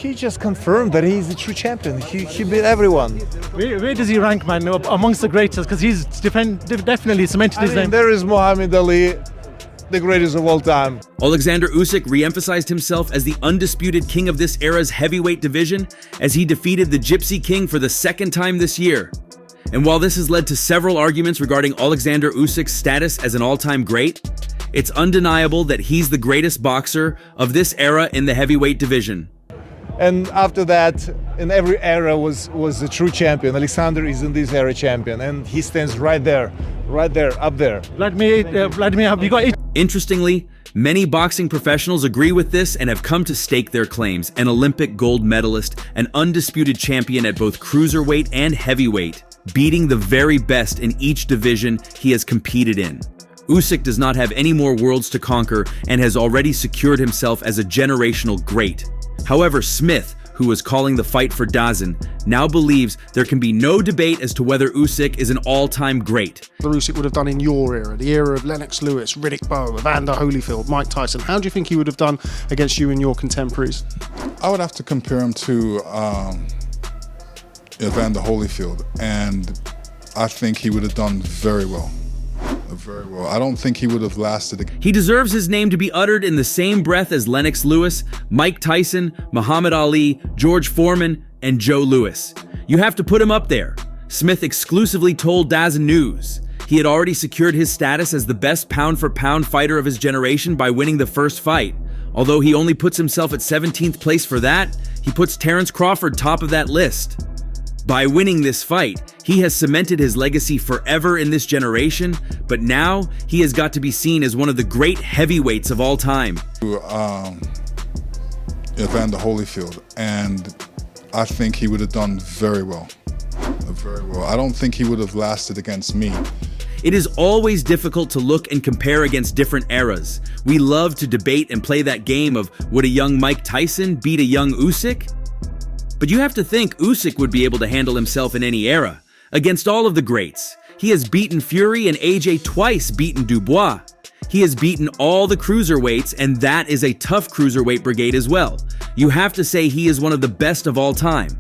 he just confirmed that he's the true champion. He beat everyone. Where does he rank, man, amongst the greats? Because he's definitely cemented his name. There is Muhammad Ali, the greatest of all time. Oleksandr Usyk re-emphasized himself as the undisputed king of this era's heavyweight division as he defeated the Gypsy King for the second time this year. And while this has led to several arguments regarding Oleksandr Usyk's status as an all-time great, it's undeniable that he's the greatest boxer of this era in the heavyweight division. And after that, in every era was the true champion. Oleksandr is in this era champion, and he stands right there, up there. Vladimir, have you got it? Interestingly, many boxing professionals agree with this and have come to stake their claims. An Olympic gold medalist, an undisputed champion at both cruiserweight and heavyweight, beating the very best in each division he has competed in. Usyk does not have any more worlds to conquer and has already secured himself as a generational great. However, Smith, who was calling the fight for DAZN, now believes there can be no debate as to whether Usyk is an all-time great. The Usyk would have done in your era, the era of Lennox Lewis, Riddick Bowe, Evander Holyfield, Mike Tyson. How do you think he would have done against you and your contemporaries? I would have to compare him to Evander Holyfield, and I think he would have done very well. Very well. I don't think he would have lasted. He deserves his name to be uttered in the same breath as Lennox Lewis, Mike Tyson, Muhammad Ali, George Foreman, and Joe Louis. You have to put him up there. Smith exclusively told DAZN News he had already secured his status as the best pound-for-pound fighter of his generation by winning the first fight. Although he only puts himself at 17th place for that, he puts Terence Crawford top of that list. By winning this fight, he has cemented his legacy forever in this generation, but now he has got to be seen as one of the great heavyweights of all time. Evander Holyfield, and I think he would have done very well. Very well. I don't think he would have lasted against me. It is always difficult to look and compare against different eras. We love to debate and play that game of would a young Mike Tyson beat a young Usyk? But you have to think Usyk would be able to handle himself in any era. Against all of the greats, he has beaten Fury and AJ twice beaten Dubois. He has beaten all the cruiserweights, and that is a tough cruiserweight brigade as well. You have to say he is one of the best of all time.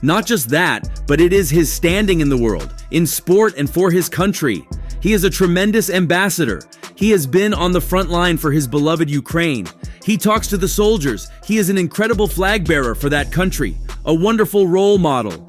Not just that, but it is his standing in the world, in sport and for his country. He is a tremendous ambassador. He has been on the front line for his beloved Ukraine. He talks to the soldiers. He is an incredible flag bearer for that country, a wonderful role model.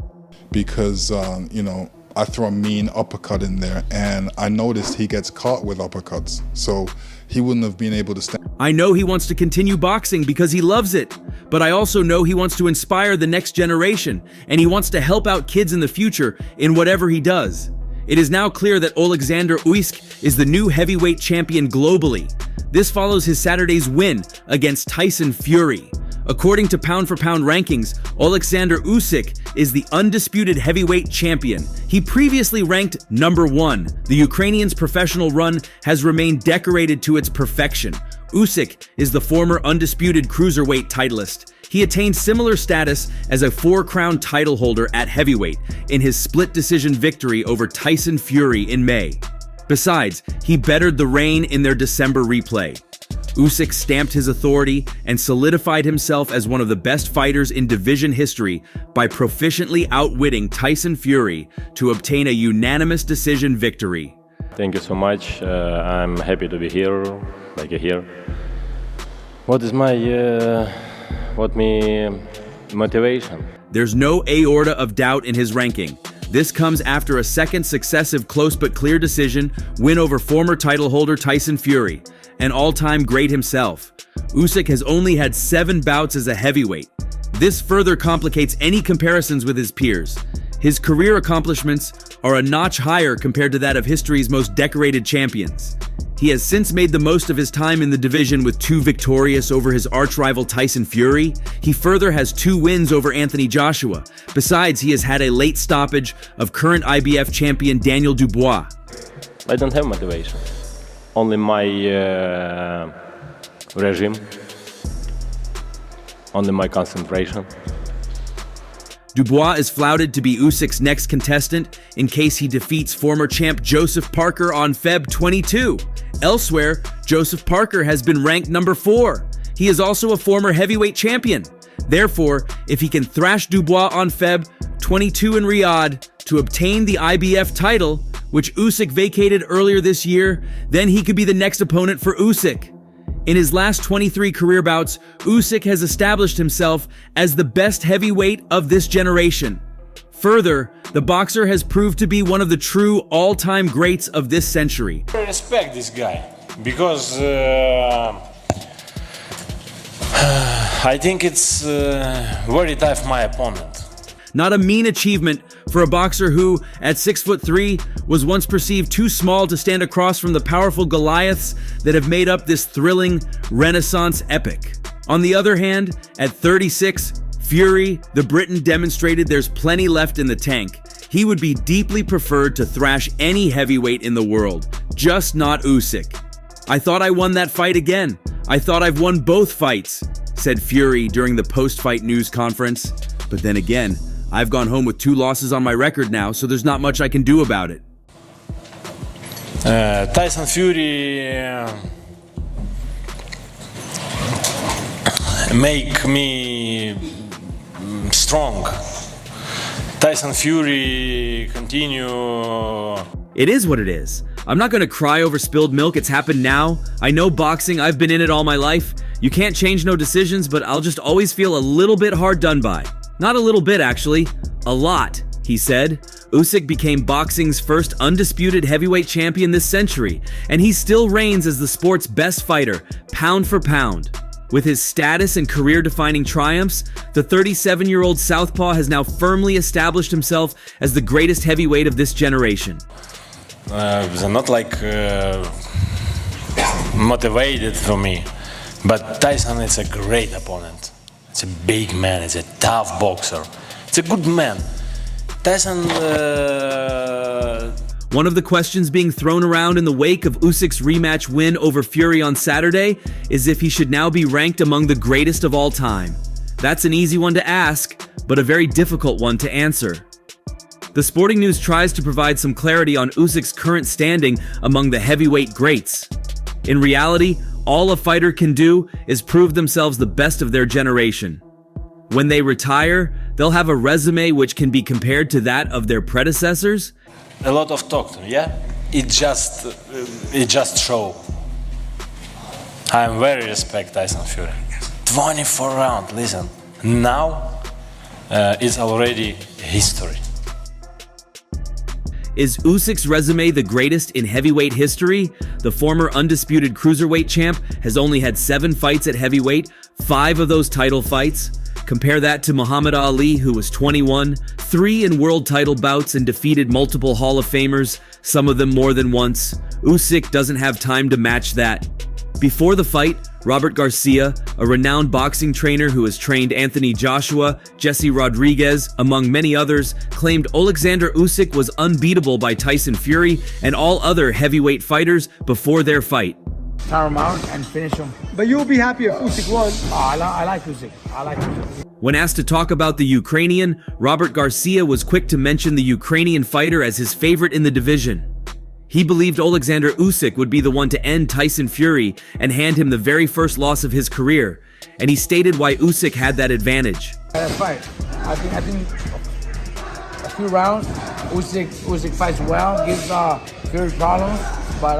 Because, I throw a mean uppercut in there, and I noticed he gets caught with uppercuts, so he wouldn't have been able to stand. I know he wants to continue boxing because he loves it, but I also know he wants to inspire the next generation, and he wants to help out kids in the future in whatever he does. It is now clear that Oleksandr Usyk is the new heavyweight champion globally. This follows his Saturday's win against Tyson Fury. According to pound-for-pound rankings, Oleksandr Usyk is the undisputed heavyweight champion. He previously ranked number 1. The Ukrainian's professional run has remained decorated to its perfection. Usyk is the former undisputed cruiserweight titleist. He attained similar status as a 4-crown title holder at heavyweight in his split-decision victory over Tyson Fury in May. Besides, he bettered the reign in their December replay. Usyk stamped his authority and solidified himself as one of the best fighters in division history by proficiently outwitting Tyson Fury to obtain a unanimous decision victory. Thank you so much. I'm happy to be here, here. What is my motivation? There's no aorta of doubt in his ranking. This comes after a second successive close but clear decision win over former title holder Tyson Fury, an all-time great himself. Usyk has only had 7 bouts as a heavyweight. This further complicates any comparisons with his peers. His career accomplishments are a notch higher compared to that of history's most decorated champions. He has since made the most of his time in the division with 2 victorious over his arch-rival Tyson Fury. He further has 2 wins over Anthony Joshua. Besides, he has had a late stoppage of current IBF champion Daniel Dubois. I don't have motivation. Only my regime. Only my concentration. Dubois is flouted to be Usyk's next contestant in case he defeats former champ Joseph Parker on Feb 22. Elsewhere, Joseph Parker has been ranked number 4. He is also a former heavyweight champion. Therefore, if he can thrash Dubois on Feb 22 in Riyadh to obtain the IBF title, which Usyk vacated earlier this year, then he could be the next opponent for Usyk. In his last 23 career bouts, Usyk has established himself as the best heavyweight of this generation. Further, the boxer has proved to be one of the true all-time greats of this century. I respect this guy because I think it's very tough my opponent. Not a mean achievement for a boxer who, at 6'3", was once perceived too small to stand across from the powerful Goliaths that have made up this thrilling Renaissance epic. On the other hand, at 36, Fury, the Briton, demonstrated there's plenty left in the tank. He would be deeply preferred to thrash any heavyweight in the world, just not Usyk. "I thought I won that fight again. I thought I've won both fights," said Fury during the post-fight news conference. But then again, I've gone home with 2 losses on my record now, so there's not much I can do about it. Tyson Fury make me strong. Tyson Fury continue. It is what it is. I'm not gonna cry over spilled milk. It's happened now. I know boxing. I've been in it all my life. You can't change no decisions, but I'll just always feel a little bit hard done by. Not a little bit, actually. A lot, he said. Usyk became boxing's first undisputed heavyweight champion this century, and he still reigns as the sport's best fighter, pound for pound. With his status and career-defining triumphs, the 37-year-old southpaw has now firmly established himself as the greatest heavyweight of this generation. They're not like motivated for me, but Tyson is a great opponent. It's a big man, it's a tough boxer. It's a good man. Tyson... One of the questions being thrown around in the wake of Usyk's rematch win over Fury on Saturday is if he should now be ranked among the greatest of all time. That's an easy one to ask, but a very difficult one to answer. The Sporting News tries to provide some clarity on Usyk's current standing among the heavyweight greats. In reality, all a fighter can do is prove themselves the best of their generation. When they retire, they'll have a resume which can be compared to that of their predecessors. A lot of talk, yeah? It just show. I am very respect Tyson Fury. 24 round, listen. Now it's already history. Is Usyk's resume the greatest in heavyweight history? The former undisputed cruiserweight champ has only had 7 fights at heavyweight, 5 of those title fights. Compare that to Muhammad Ali, who was 21, 3 in world title bouts and defeated multiple Hall of Famers, some of them more than once. Usyk doesn't have time to match that. Before the fight, Robert Garcia, a renowned boxing trainer who has trained Anthony Joshua, Jesse Rodriguez, among many others, claimed Oleksandr Usyk was unbeatable by Tyson Fury and all other heavyweight fighters before their fight. Tire him out and finish him. But you'll be happy if Usyk won. I like Usyk. I like Usyk. When asked to talk about the Ukrainian, Robert Garcia was quick to mention the Ukrainian fighter as his favorite in the division. He believed Oleksandr Usyk would be the one to end Tyson Fury and hand him the very first loss of his career, and he stated why Usyk had that advantage. That fight, I think a few rounds, Usyk fights well, gives Fury problems, but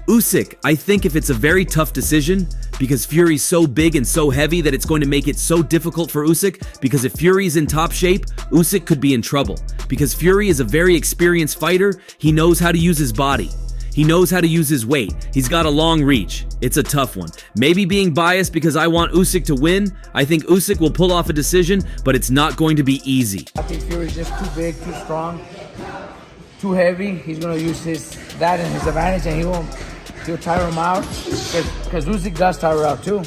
Usyk, I think if it's a very tough decision, because Fury's so big and so heavy that it's going to make it so difficult for Usyk, because if Fury's in top shape, Usyk could be in trouble. Because Fury is a very experienced fighter, he knows how to use his body. He knows how to use his weight. He's got a long reach. It's a tough one. Maybe being biased because I want Usyk to win, I think Usyk will pull off a decision, but it's not going to be easy. I think Fury's just too big, too strong, too heavy. He's going to use that and his advantage, and he'll tire him out, because Usyk does tire out too.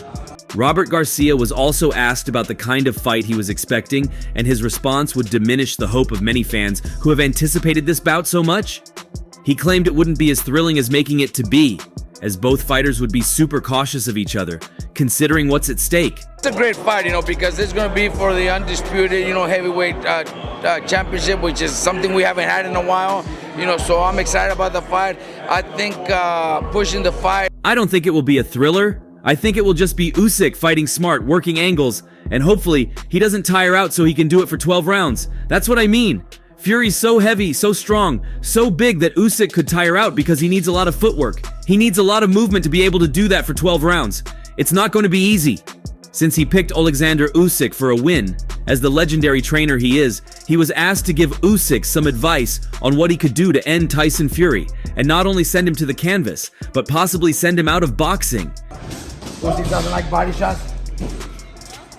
Robert Garcia was also asked about the kind of fight he was expecting, and his response would diminish the hope of many fans who have anticipated this bout so much. He claimed it wouldn't be as thrilling as making it to be, as both fighters would be super cautious of each other, considering what's at stake. It's a great fight, because it's going to be for the undisputed, heavyweight championship, which is something we haven't had in a while, so I'm excited about the fight. I think pushing the fight. I don't think it will be a thriller. I think it will just be Usyk fighting smart, working angles, And hopefully, he doesn't tire out so he can do it for 12 rounds. That's what I mean. Fury's so heavy, so strong, so big that Usyk could tire out because he needs a lot of footwork. He needs a lot of movement to be able to do that for 12 rounds. It's not going to be easy. Since he picked Oleksandr Usyk for a win, as the legendary trainer he is, he was asked to give Usyk some advice on what he could do to end Tyson Fury, and not only send him to the canvas, but possibly send him out of boxing. Usyk doesn't like body shots,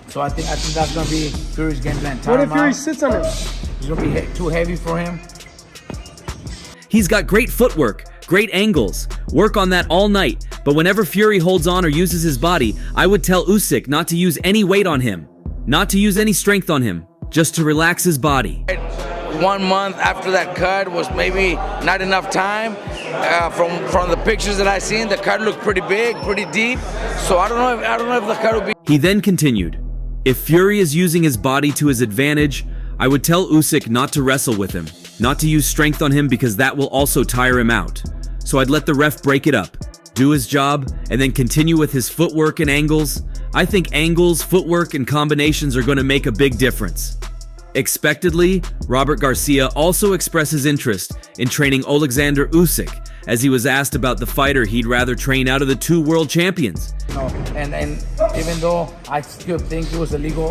so I think that's gonna be Fury's game plan. What if Fury sits on him? It's gonna be too heavy for him. He's got great footwork, great angles. Work on that all night. But whenever Fury holds on or uses his body, I would tell Usyk not to use any weight on him, not to use any strength on him, just to relax his body. 1 month after that cut was maybe not enough time. From the pictures that I seen, the cut looked pretty big, pretty deep. So I don't know if the cut will be. He then continued, if Fury is using his body to his advantage, I would tell Usyk not to wrestle with him, not to use strength on him because that will also tire him out. So I'd let the ref break it up, do his job, and then continue with his footwork and angles. I think angles, footwork, and combinations are going to make a big difference. Expectedly, Robert Garcia also expresses interest in training Oleksandr Usyk, as he was asked about the fighter he'd rather train out of the 2 world champions. No, and even though I still think it was a legal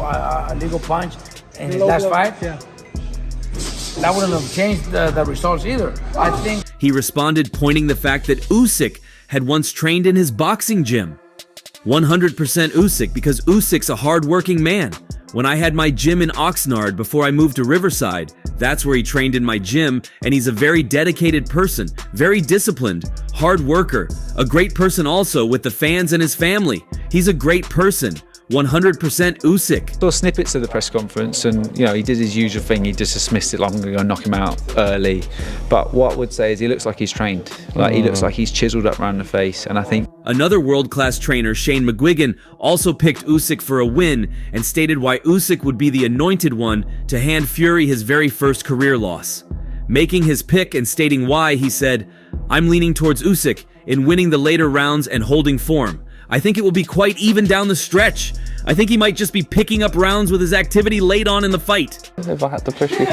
punch in his last fight, that wouldn't have changed the results either. I think he responded, pointing the fact that Usyk had once trained in his boxing gym. 100% Usyk, because Usyk's a hard-working man. When I had my gym in Oxnard before I moved to Riverside, that's where he trained in my gym, and he's a very dedicated person, very disciplined, hard worker, a great person also with the fans and his family. He's a great person. 100% Usyk. Saw snippets of the press conference, and he did his usual thing. He just dismissed it like I'm going to go knock him out early. But what I would say is he looks like he's trained. He looks like he's chiseled up around the face, and I think another world-class trainer, Shane McGuigan, also picked Usyk for a win and stated why Usyk would be the anointed one to hand Fury his very first career loss. Making his pick and stating why, he said, "I'm leaning towards Usyk in winning the later rounds and holding form. I think it will be quite even down the stretch. I think he might just be picking up rounds with his activity late on in the fight." If I had to push you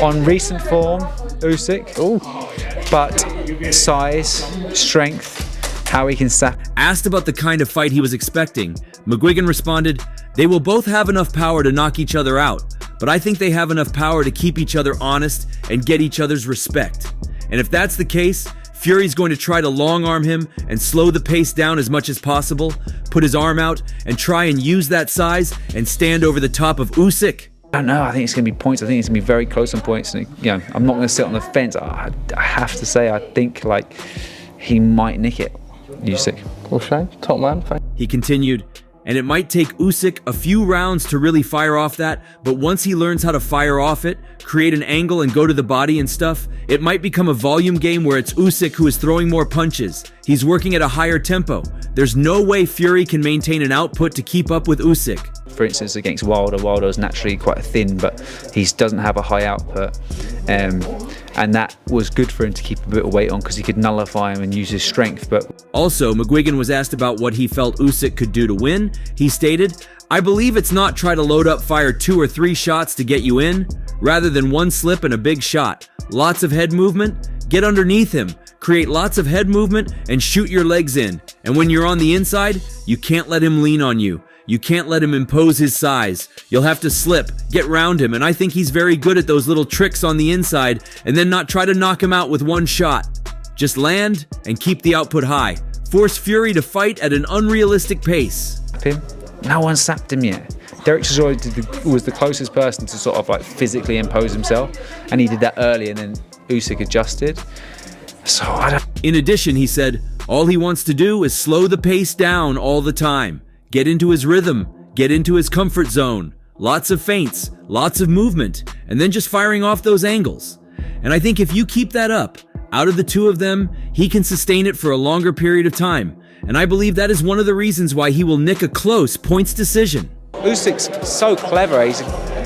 on recent form, Usyk. But size, strength, how he can sap. Asked about the kind of fight he was expecting, McGuigan responded, "They will both have enough power to knock each other out, but I think they have enough power to keep each other honest and get each other's respect. And if that's the case, Fury's going to try to long arm him and slow the pace down as much as possible, put his arm out, and try and use that size and stand over the top of Usyk." I don't know. I think it's going to be points. I think it's going to be very close on points. And I'm not going to sit on the fence. I have to say, I think he might nick it. Usyk. Well, Shane, top man. He continued, and it might take Usyk a few rounds to really fire off that, but once he learns how to fire off it, create an angle and go to the body and stuff, it might become a volume game where it's Usyk who is throwing more punches. He's working at a higher tempo. There's no way Fury can maintain an output to keep up with Usyk. For instance, against Wilder is naturally quite thin, but he doesn't have a high output. And that was good for him to keep a bit of weight on because he could nullify him and use his strength. But also, McGuigan was asked about what he felt Usyk could do to win. He stated, "I believe it's not try to load up, fire 2 or 3 shots to get you in, rather than one slip and a big shot. Lots of head movement, get underneath him, create lots of head movement and shoot your legs in. And when you're on the inside, you can't let him lean on you. You can't let him impose his size. You'll have to slip, get round him, and I think he's very good at those little tricks on the inside, and then not try to knock him out with one shot. Just land and keep the output high. Force Fury to fight at an unrealistic pace." No one sapped him yet. Derek Chisora was the closest person to sort of physically impose himself, and he did that early, and then Usyk adjusted. So In addition, he said, all he wants to do is slow the pace down all the time. Get into his rhythm, get into his comfort zone. Lots of feints, lots of movement, and then just firing off those angles. And I think if you keep that up, out of the two of them, he can sustain it for a longer period of time. And I believe that is one of the reasons why he will nick a close points decision. Usyk's so clever. He's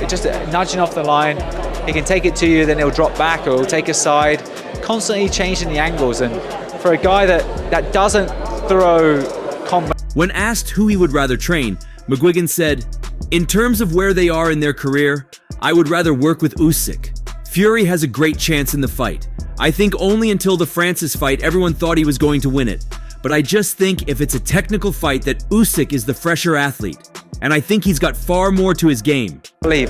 just nudging off the line. He can take it to you, then he'll drop back or he'll take a side, constantly changing the angles. And for a guy that doesn't throw combat When asked who he would rather train, McGuigan said, "In terms of where they are in their career, I would rather work with Usyk. Fury has a great chance in the fight. I think only until the Francis fight everyone thought he was going to win it. But I just think if it's a technical fight that Usyk is the fresher athlete. And I think he's got far more to his game." I believe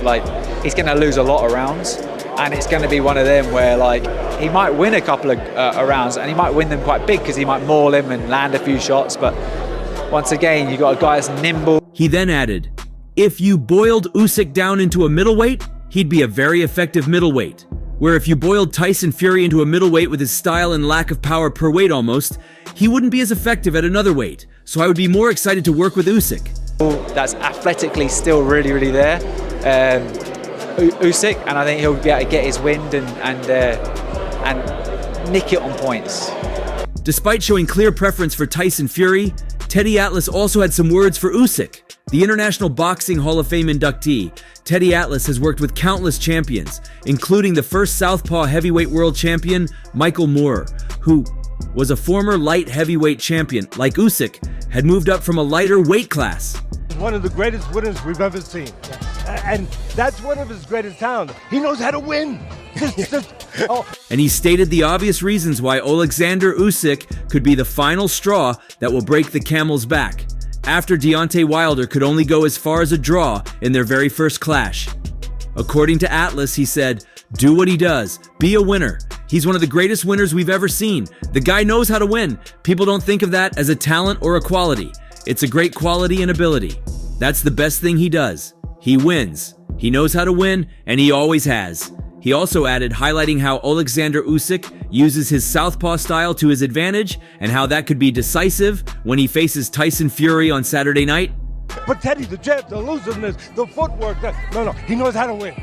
he's going to lose a lot of rounds, and it's going to be one of them where he might win a couple of rounds, and he might win them quite big because he might maul him and land a few shots. But once again, you got a guy that's nimble. He then added, "If you boiled Usyk down into a middleweight, he'd be a very effective middleweight. Where if you boiled Tyson Fury into a middleweight with his style and lack of power per weight almost, he wouldn't be as effective at another weight. So I would be more excited to work with Usyk." That's athletically still really, really there, Usyk, and I think he'll be able to get his wind and nick it on points. Despite showing clear preference for Tyson Fury, Teddy Atlas also had some words for Usyk. The International Boxing Hall of Fame inductee, Teddy Atlas has worked with countless champions, including the first Southpaw heavyweight world champion, Michael Moore, who was a former light heavyweight champion, like Usyk, had moved up from a lighter weight class. One of the greatest winners we've ever seen. And that's one of his greatest talents. He knows how to win. And he stated the obvious reasons why Oleksandr Usyk could be the final straw that will break the camel's back, after Deontay Wilder could only go as far as a draw in their very first clash. According to Atlas, he said, "Do what he does. Be a winner. He's one of the greatest winners we've ever seen. The guy knows how to win. People don't think of that as a talent or a quality. It's a great quality and ability. That's the best thing he does. He wins. He knows how to win, and he always has." He also added, highlighting how Oleksandr Usyk uses his southpaw style to his advantage and how that could be decisive when he faces Tyson Fury on Saturday night. But Teddy, the jab, the elusiveness, the footwork, he knows how to win.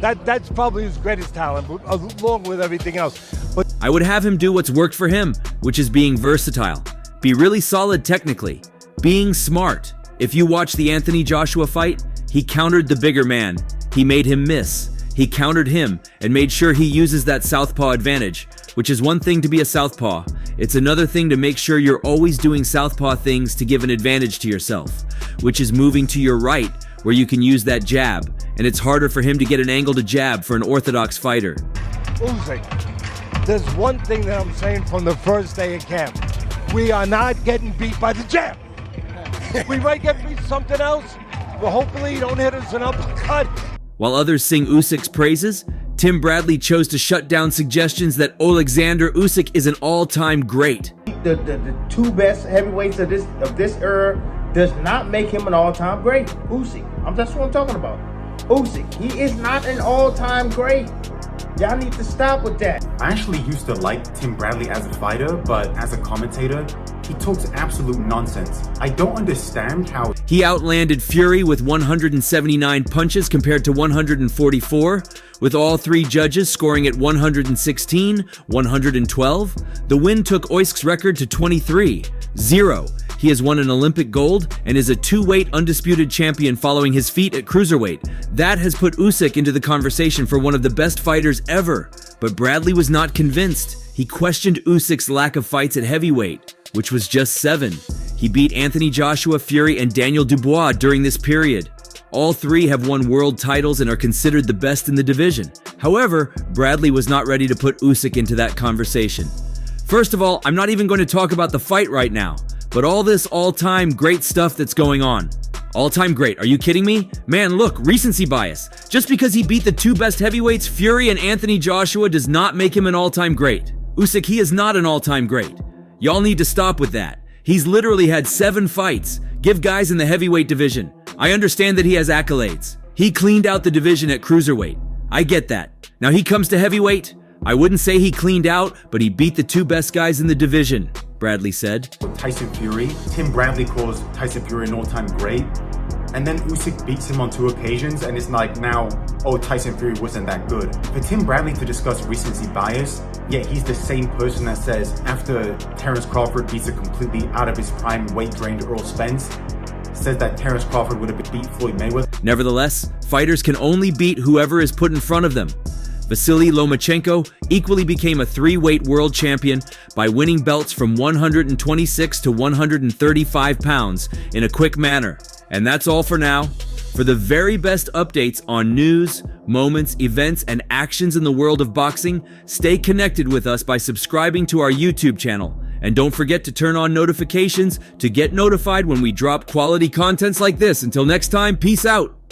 That's probably his greatest talent, along with everything else. But I would have him do what's worked for him, which is being versatile, be really solid technically, being smart. If you watch the Anthony Joshua fight, he countered the bigger man. He made him miss. He countered him and made sure he uses that southpaw advantage, which is one thing to be a southpaw. It's another thing to make sure you're always doing southpaw things to give an advantage to yourself, which is moving to your right where you can use that jab, and it's harder for him to get an angle to jab for an orthodox fighter. Usyk, there's one thing that I'm saying from the first day of camp. We are not getting beat by the jab. We might get beat something else, but hopefully you don't hit us an uppercut. While others sing Usyk's praises, Tim Bradley chose to shut down suggestions that Oleksandr Usyk is an all-time great. The two best heavyweights of this era does not make him an all-time great. Usyk. That's what I'm talking about. Usyk. He is not an all-time great. Y'all need to stop with that. I actually used to like Tim Bradley as a fighter, but as a commentator, he talks absolute nonsense. I don't understand how... He outlanded Fury with 179 punches compared to 144, with all three judges scoring at 116, 112. The win took Usyk's record to 23-0. He has won an Olympic gold and is a two-weight undisputed champion following his feat at cruiserweight. That has put Usyk into the conversation for one of the best fighters ever. But Bradley was not convinced. He questioned Usyk's lack of fights at heavyweight, which was just 7. He beat Anthony Joshua, Fury, and Daniel Dubois during this period. All three have won world titles and are considered the best in the division. However, Bradley was not ready to put Usyk into that conversation. First of all, I'm not even going to talk about the fight right now, but all this all-time great stuff that's going on. All-time great, are you kidding me? Man, look, recency bias. Just because he beat the two best heavyweights, Fury and Anthony Joshua, does not make him an all-time great. Usyk, he is not an all-time great. Y'all need to stop with that. He's literally had 7 fights. Give guys in the heavyweight division. I understand that he has accolades. He cleaned out the division at cruiserweight. I get that. Now he comes to heavyweight. I wouldn't say he cleaned out, but he beat the 2 best guys in the division, Bradley said. Tyson Fury, Tim Bradley calls Tyson Fury an all-time great, and then Usyk beats him on 2 occasions, and it's like now, oh, Tyson Fury wasn't that good. For Tim Bradley to discuss recency bias, yet he's the same person that says after Terence Crawford beats a completely out of his prime weight-drained Earl Spence, says that Terence Crawford would have beat Floyd Mayweather. Nevertheless, fighters can only beat whoever is put in front of them. Vasily Lomachenko equally became a 3-weight world champion by winning belts from 126 to 135 pounds in a quick manner. And that's all for now. For the very best updates on news, moments, events, and actions in the world of boxing, stay connected with us by subscribing to our YouTube channel. And don't forget to turn on notifications to get notified when we drop quality contents like this. Until next time, peace out.